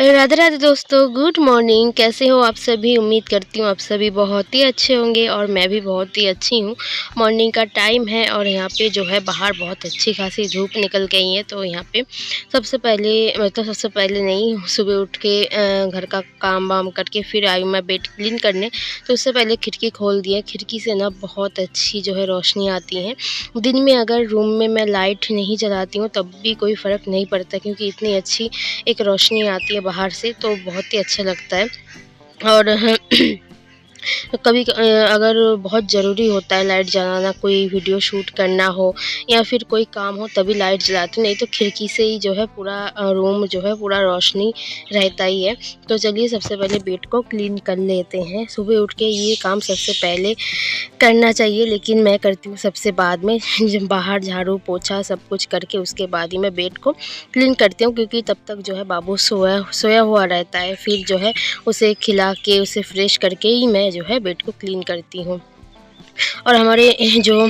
राधे राधे दोस्तों, good morning. कैसे हो आप सभी? उम्मीद करती हूँ आप सभी बहुत ही अच्छे होंगे और मैं भी बहुत ही अच्छी हूँ। मॉर्निंग का टाइम है और यहाँ पे जो है बाहर बहुत अच्छी खासी धूप निकल गई है। तो यहाँ पे सबसे पहले नहीं, सुबह उठ के घर का काम वाम करके फिर आई हूँ मैं बेड क्लीन करने। तो उससे पहले खिड़की खोल दिया। खिड़की से ना बहुत अच्छी जो है रोशनी आती है। दिन में अगर रूम में मैं लाइट नहीं जलाती हूँ तब भी कोई फ़र्क नहीं पड़ता, क्योंकि इतनी अच्छी एक रोशनी आती है बाहर से, तो बहुत ही अच्छा लगता है। और अगर बहुत ज़रूरी होता है लाइट जलाना, कोई वीडियो शूट करना हो या फिर कोई काम हो, तभी लाइट जलाती हूँ, नहीं तो खिड़की से ही जो है पूरा रूम जो है पूरा रोशनी रहता ही है। तो चलिए सबसे पहले बेड को क्लीन कर लेते हैं। सुबह उठ के ये काम सबसे पहले करना चाहिए, लेकिन मैं करती हूँ सबसे बाद में। जब बाहर झाड़ू पोछा सब कुछ करके उसके बाद ही मैं बेड को क्लीन करती हूँ, क्योंकि तब तक जो है बाबू सोया सोया हुआ रहता है। फिर जो है उसे खिला के उसे फ्रेश करके ही मैं जो है बेड को क्लीन करती हूँ। और हमारे जो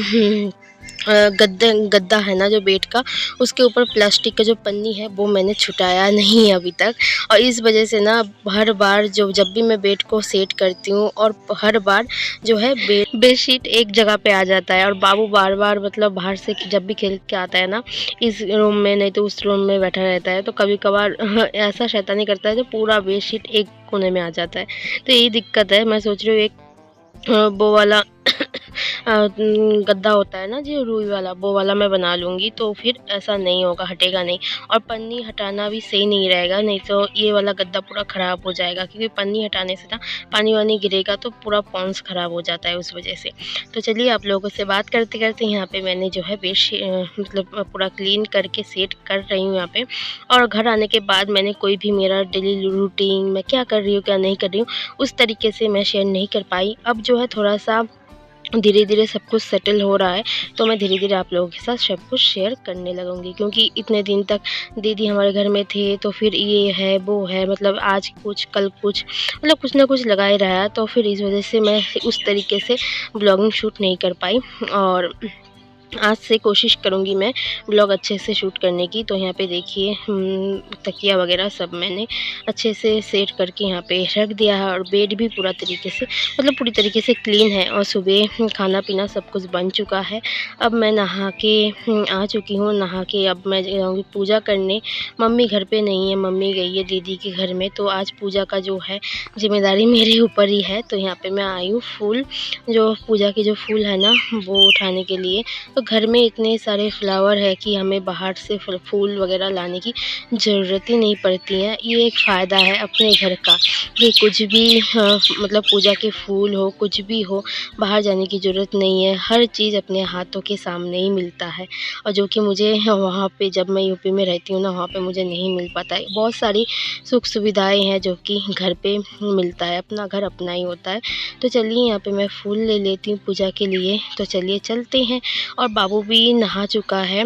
गद्दा है ना जो बेड का, उसके ऊपर प्लास्टिक का जो पन्नी है वो मैंने छुटाया नहीं है अभी तक। और इस वजह से ना हर बार जब भी मैं बेड को सेट करती हूँ, और हर बार जो है बेडशीट एक जगह पे आ जाता है, और बाबू बार बार मतलब बाहर से जब भी खेल के आता है ना, इस रूम में नहीं तो उस रूम में बैठा रहता है। तो कभी कभार ऐसा शैतानी करता है जो पूरा बेडशीट एक कोने में आ जाता है। तो यही दिक्कत है। मैं सोच रही हूँ एक वो वाला गद्दा होता है ना जो रुई वाला, वो वाला मैं बना लूँगी, तो फिर ऐसा नहीं होगा, हटेगा नहीं। और पन्नी हटाना भी सही नहीं रहेगा, नहीं तो ये वाला गद्दा पूरा ख़राब हो जाएगा, क्योंकि पन्नी हटाने से ना पानी वानी गिरेगा तो पूरा पॉन्स ख़राब हो जाता है उस वजह से। तो चलिए आप लोगों से बात करते करते यहाँ पे मैंने जो है मतलब पूरा क्लीन करके सेट कर रही हूँ यहाँ पे। और घर आने के बाद मैंने कोई भी मेरा डेली रूटीन मैं क्या कर रही हूँ क्या नहीं कर रही हूँ उस तरीके से मैं शेयर नहीं कर पाई। अब जो है थोड़ा-सा धीरे-धीरे सब कुछ सेटल हो रहा है, तो मैं धीरे-धीरे आप लोगों के साथ सब कुछ शेयर करने लगूँगी, क्योंकि इतने दिन तक दीदी हमारे घर में थे, तो फिर ये है, वो है, मतलब आज कुछ, कल कुछ, मतलब कुछ ना कुछ लगा ही रहा। तो फिर इस वज़ह से मैं उस तरीके से व्लॉगिंग शूट नहीं कर पाई। और आज से कोशिश करूँगी मैं ब्लॉग अच्छे से शूट करने की। तो यहाँ पे देखिए तकिया वगैरह सब मैंने अच्छे से सेट करके यहाँ पे रख दिया है, और बेड भी पूरा तरीके से मतलब पूरी तरीके से क्लीन है। और सुबह खाना पीना सब कुछ बन चुका है। अब मैं नहा के आ चुकी हूँ। नहा के अब मैं जाऊँगी पूजा करने। मम्मी घर पे नहीं है, मम्मी गई है दीदी के घर में। तो आज पूजा का जो है ज़िम्मेदारी मेरे ऊपर ही है। तो यहाँ पे मैं आई हूँ फूल, जो पूजा के जो फूल है ना वो उठाने के लिए। तो घर में इतने सारे फ्लावर है कि हमें बाहर से फूल वगैरह लाने की ज़रूरत ही नहीं पड़ती है। ये एक फ़ायदा है अपने घर का, कि कुछ भी मतलब पूजा के फूल हो, कुछ भी हो, बाहर जाने की ज़रूरत नहीं है। हर चीज़ अपने हाथों के सामने ही मिलता है, और जो कि मुझे वहाँ पे जब मैं यूपी में रहती हूँ ना, वहाँ पे मुझे नहीं मिल पाता है। बहुत सारी सुख सुविधाएँ हैं जो कि घर पे मिलता है, अपना घर अपना ही होता है। तो चलिए यहाँ पे मैं फूल ले लेती हूँ पूजा के लिए। तो चलिए चलते हैं। और बाबू भी नहा चुका है।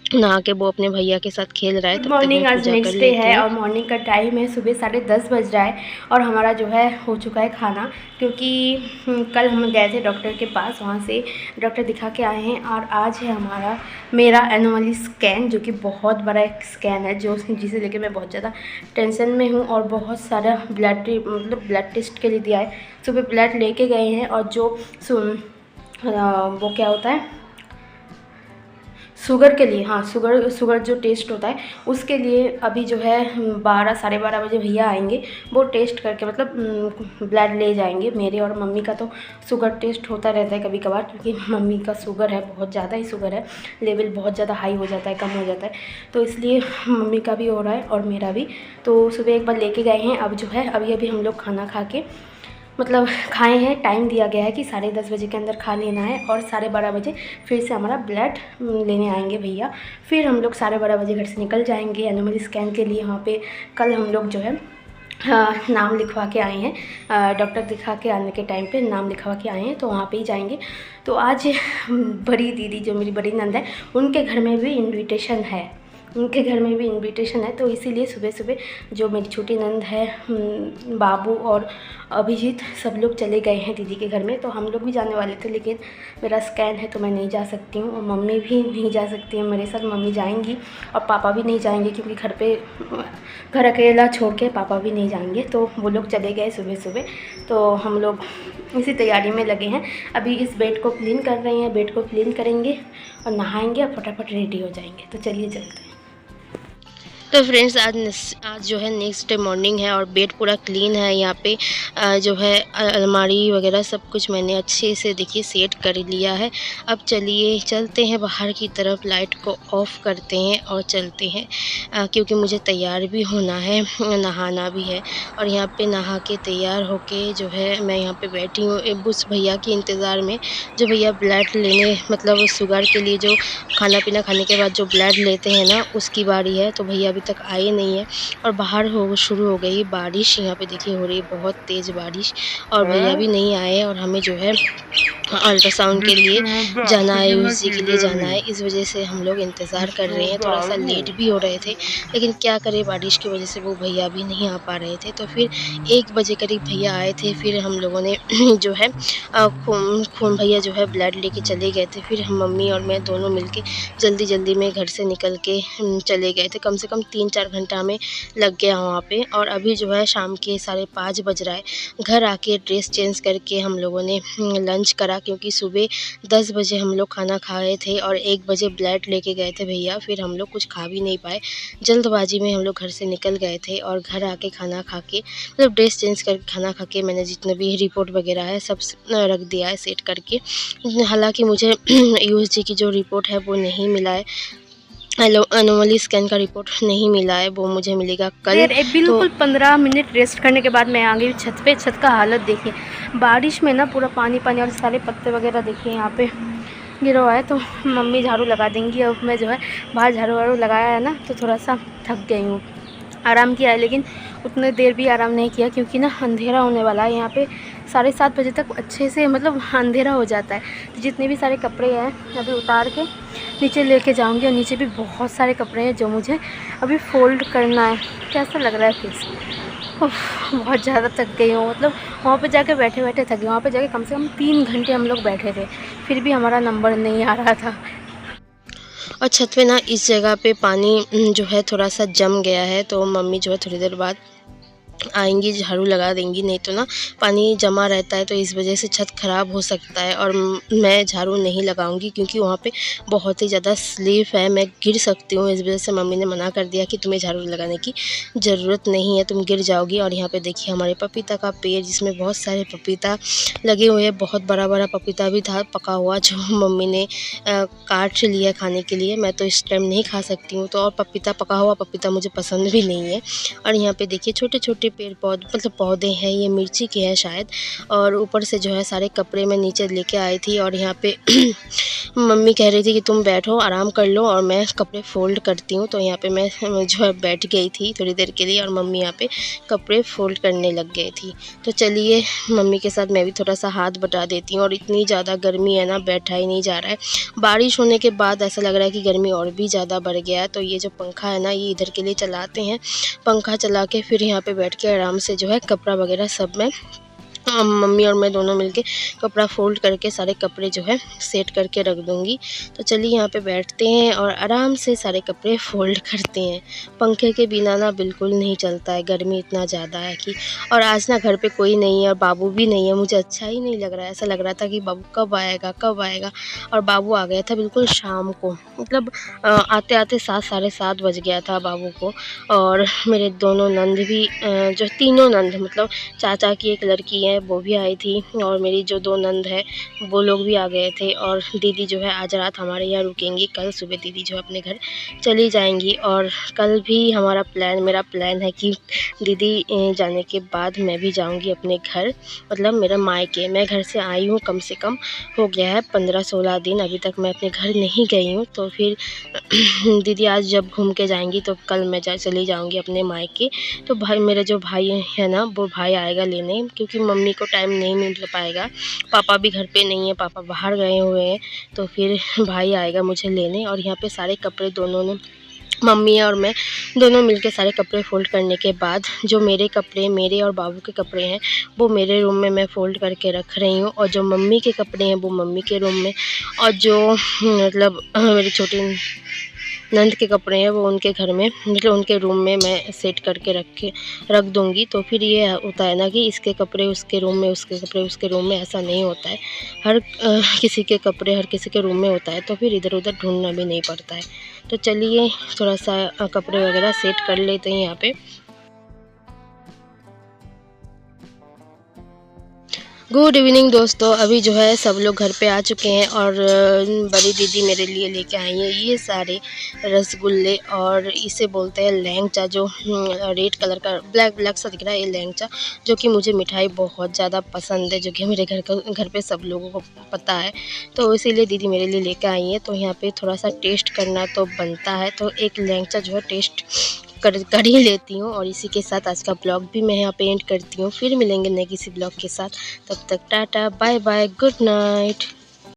नहा के वो अपने भैया के साथ खेल रहा है, गुड तब तक मैं मॉर्निंग। आज पूजा कर नेक्स्ट डे लेती है हूँ। और मॉर्निंग का टाइम है, सुबह 10:30 बज रहा है और हमारा जो है हो चुका है खाना। क्योंकि कल हम गए थे डॉक्टर के पास, वहाँ से डॉक्टर दिखा के आए हैं। और आज है मेरा एनुअली स्कैन, जो कि बहुत बड़ा एक स्कैन है, जिसे लेके मैं बहुत ज़्यादा टेंशन में हूँ। और बहुत सारा ब्लड टेस्ट के लिए दिया है। सुबह ब्लड लेके गए हैं, और जो वो क्या होता है शुगर के लिए, हाँ शुगर जो टेस्ट होता है उसके लिए अभी जो है 12 साढ़े 12 बजे भैया आएंगे। वो टेस्ट करके मतलब ब्लड ले जाएंगे। मेरे और मम्मी का तो शुगर टेस्ट होता रहता है कभी कभार, क्योंकि मम्मी का शुगर है, बहुत ज़्यादा ही शुगर है, लेवल बहुत ज़्यादा हाई हो जाता है, कम हो जाता है। तो इसलिए मम्मी का भी हो रहा है और मेरा भी। तो सुबह एक बार लेके गए हैं। अब जो है अभी हम लोग खाना खा के मतलब खाए हैं। टाइम दिया गया है कि 10:30 बजे के अंदर खा लेना है, और 12:30 बजे फिर से हमारा ब्लड लेने आएंगे भैया। फिर हम लोग 12:30 बजे घर से निकल जाएंगे एनुअल स्कैन के लिए। वहाँ पे कल हम लोग जो है नाम लिखवा के आए हैं। डॉक्टर दिखा के आने के टाइम पे नाम लिखवा के आए हैं, तो वहाँ पे ही जाएंगे। तो आज बड़ी दीदी जो मेरी बड़ी नंद है, उनके घर में भी इनविटेशन है। उनके घर में भी इनविटेशन है, तो इसीलिए सुबह सुबह जो मेरी छोटी नंद है, बाबू और अभिजीत सब लोग चले गए हैं दीदी के घर में। तो हम लोग भी जाने वाले थे, लेकिन मेरा स्कैन है तो मैं नहीं जा सकती हूँ, और मम्मी भी नहीं जा सकती है मेरे साथ। मम्मी जाएंगी और पापा भी नहीं जाएंगे, क्योंकि घर अकेला छोड़ के पापा भी नहीं जाएंगे। तो वो लोग चले गए सुबह सुबह, तो हम लोग इसी तैयारी में लगे हैं। अभी इस बेड को क्लीन कर रहे हैं, बेड को क्लीन करेंगे और नहाएंगे और फटाफट रेडी हो जाएंगे। तो चलिए चलते हैं। तो फ्रेंड्स आज जो है नेक्स्ट डे मॉर्निंग है और बेड पूरा क्लीन है। यहाँ पे जो है अलमारी वगैरह सब कुछ मैंने अच्छे से देखिए सेट कर लिया है। अब चलिए चलते हैं बाहर की तरफ, लाइट को ऑफ़ करते हैं और चलते हैं, क्योंकि मुझे तैयार भी होना है, नहाना भी है। और यहाँ पे नहा के तैयार होके जो है मैं यहाँ पे बैठी हूँ उस भैया के इंतज़ार में, जो भैया ब्लड लेने मतलब शुगर के लिए जो खाना पीना खाने के बाद जो ब्लड लेते हैं ना, उसकी बारी है। तो भैया अभी तक आए नहीं है और बाहर शुरू हो गई बारिश। यहाँ पे देखिए हो रही है बहुत तेज़ बारिश, और भैया भी नहीं आए और हमें जो है अल्ट्रासाउंड के लिए जाना है, यूसी के लिए जाना है। इस वजह से हम लोग इंतज़ार कर रहे हैं। थोड़ा सा लेट भी हो रहे थे, लेकिन क्या करें, बारिश की वजह से वो भैया भी नहीं आ पा रहे थे। तो फिर 1 बजे करीब भैया आए थे। फिर हम लोगों ने जो है खून भैया जो है ब्लड लेके चले गए थे। फिर हम मम्मी और मैं दोनों मिलके जल्दी में घर से निकल के चले गए थे। कम से कम 3-4 घंटा में लग गया वहाँ पे। और अभी जो है शाम के 5:30 बज रहा है। घर आके ड्रेस चेंज करके हम लोगों ने लंच करा, क्योंकि सुबह 10 बजे हम लोग खाना खाए थे और 1 बजे ब्लड लेके गए थे भैया। फिर हम लोग कुछ खा भी नहीं पाए, जल्दबाजी में हम लोग घर से निकल गए थे। और घर आके खाना खा के मतलब ड्रेस चेंज करके खाना खा के मैंने जितने भी रिपोर्ट वगैरह है सब रख दिया है सेट करके। हालाँकि मुझे यूएसजी की जो रिपोर्ट है वो नहीं मिला है, एनोमली स्कैन का रिपोर्ट नहीं मिला है, वो मुझे मिलेगा कल। बिल्कुल 15 मिनट रेस्ट करने के बाद मैं आ गई छत पे। छत का हालत देखिए, बारिश में ना पूरा पानी और सारे पत्ते वगैरह देखिए यहाँ पे गिरा हुआ है। तो मम्मी झाड़ू लगा देंगी। अब मैं जो है बाहर झाड़ू लगाया है ना, तो थोड़ा सा थक गई हूँ। आराम किया है, लेकिन उतने देर भी आराम नहीं किया, क्योंकि ना अंधेरा होने वाला है। यहाँ पे 7:30 बजे तक अच्छे से मतलब अंधेरा हो जाता है। तो जितने भी सारे कपड़े हैं अभी उतार के नीचे लेके जाऊंगी, और नीचे भी बहुत सारे कपड़े हैं जो मुझे अभी फ़ोल्ड करना है। कैसा लग रहा है फेस, बहुत ज़्यादा थक गई हूँ। मतलब वहाँ पे जाके बैठे थक गई। वहाँ पे जाके कम से कम 3 घंटे हम लोग बैठे थे, फिर भी हमारा नंबर नहीं आ रहा था। और छत पे ना इस जगह पे पानी जो है थोड़ा सा जम गया है, तो मम्मी जो है थोड़ी देर बाद आएंगी, झाड़ू लगा देंगी। नहीं तो ना पानी जमा रहता है, तो इस वजह से छत ख़राब हो सकता है। और मैं झाड़ू नहीं लगाऊंगी, क्योंकि वहाँ पे बहुत ही ज़्यादा स्लिप है, मैं गिर सकती हूँ। इस वजह से मम्मी ने मना कर दिया कि तुम्हें झाड़ू लगाने की ज़रूरत नहीं है, तुम गिर जाओगी। और यहाँ पे देखिए हमारे पपीता का पेड़, जिसमें बहुत सारे पपीता लगे हुए हैं। बहुत बड़ा पपीता भी था पका हुआ, जो मम्मी ने काट लिया खाने के लिए। मैं तो इस टाइम नहीं खा सकती हूँ, तो और पका हुआ पपीता मुझे पसंद भी नहीं है। और यहाँ पे देखिए छोटे पेड़ पौधे मतलब पौधे हैं, ये मिर्ची के हैं शायद। और ऊपर से जो है सारे कपड़े मैं नीचे लेके आई थी। और यहाँ पे मम्मी कह रही थी कि तुम बैठो आराम कर लो और मैं कपड़े फ़ोल्ड करती हूँ। तो यहाँ पे मैं जो है बैठ गई थी थोड़ी देर के लिए, और मम्मी यहाँ पे कपड़े फ़ोल्ड करने लग गई थी। तो चलिए मम्मी के साथ मैं भी थोड़ा सा हाथ बटा देती हूँ। और इतनी ज़्यादा गर्मी है ना, बैठा ही नहीं जा रहा है। बारिश होने के बाद ऐसा लग रहा है कि गर्मी और भी ज़्यादा बढ़ गया है। तो ये जो पंखा है ना, ये इधर के लिए चलाते हैं। पंखा चला के फिर यहाँ पे बैठ के आराम से जो है कपड़ा वगैरह सब मैं मम्मी और मैं दोनों मिलके कपड़ा फ़ोल्ड करके सारे कपड़े जो है सेट करके रख दूँगी। तो चलिए यहाँ पे बैठते हैं और आराम से सारे कपड़े फ़ोल्ड करते हैं। पंखे के बिना ना बिल्कुल नहीं चलता है, गर्मी इतना ज़्यादा है कि। और आज ना घर पे कोई नहीं है और बाबू भी नहीं है, मुझे अच्छा ही नहीं लग रहा है। ऐसा लग रहा था कि बाबू कब आएगा कब आएगा। और बाबू आ गया था बिल्कुल शाम को, मतलब आते-आते 7 साढ़े 7 बज गया था बाबू को। और मेरे दोनों नंद भी जो तीनों नंद मतलब चाचा की एक लड़की है वो भी आई थी, और मेरी जो 2 नंद है वो लोग भी आ गए थे। और दीदी जो है आज रात हमारे यहाँ रुकेंगी, कल सुबह दीदी जो है अपने घर चली जाएंगी। और कल भी मेरा प्लान है कि दीदी जाने के बाद मैं भी जाऊंगी अपने घर, मतलब मेरा मायके। मैं घर से आई हूँ कम से कम हो गया है 15-16 दिन, अभी तक मैं अपने घर नहीं गई हूँ। तो फिर दीदी आज जब घूम के जाएंगी तो कल मैं चली जाऊंगी अपने मायके। तो मेरा जो भाई है ना, वो भाई आएगा लेने, क्योंकि मम्मी को टाइम नहीं मिल पाएगा। पापा भी घर पे नहीं है, पापा बाहर गए हुए हैं। तो फिर भाई आएगा मुझे लेने। और यहाँ पे सारे कपड़े दोनों ने मम्मी और मैं दोनों मिलके सारे कपड़े फ़ोल्ड करने के बाद जो मेरे कपड़े, मेरे और बाबू के कपड़े हैं वो मेरे रूम में मैं फ़ोल्ड करके रख रही हूँ, और जो मम्मी के कपड़े हैं वो मम्मी के रूम में, और जो मतलब मेरी छोटी नंद के कपड़े हैं वो उनके घर में, मतलब उनके रूम में मैं सेट करके रख दूँगी। तो फिर ये होता है ना कि इसके कपड़े उसके रूम में, उसके कपड़े उसके रूम में, ऐसा नहीं होता है। हर किसी के कपड़े हर किसी के रूम में होता है, तो फिर इधर-उधर ढूँढना भी नहीं पड़ता है। तो चलिए थोड़ा-सा कपड़े वगैरह सेट कर लेते हैं यहाँ पे। गुड इवनिंग दोस्तों, अभी जो है सब लोग घर पे आ चुके हैं, और बड़ी दीदी मेरे लिए लेके आई हैं ये सारे रसगुल्ले, और इसे बोलते हैं लैंगचा, जो रेड कलर का ब्लैक ब्लैक सा दिख रहा है, ये लैंगचा, जो कि मुझे मिठाई बहुत ज़्यादा पसंद है, जो कि मेरे घर पे सब लोगों को पता है। तो इसीलिए दीदी मेरे लिए लेके आई है, तो यहाँ पे थोड़ा सा टेस्ट करना तो बनता है, तो एक लैंगचा जो है टेस्ट कर ही लेती हूँ। और इसी के साथ आज का ब्लॉग भी मैं यहाँ पे एंड करती हूँ। फिर मिलेंगे नए किसी ब्लॉग के साथ, तब तक tata bye bye, good night.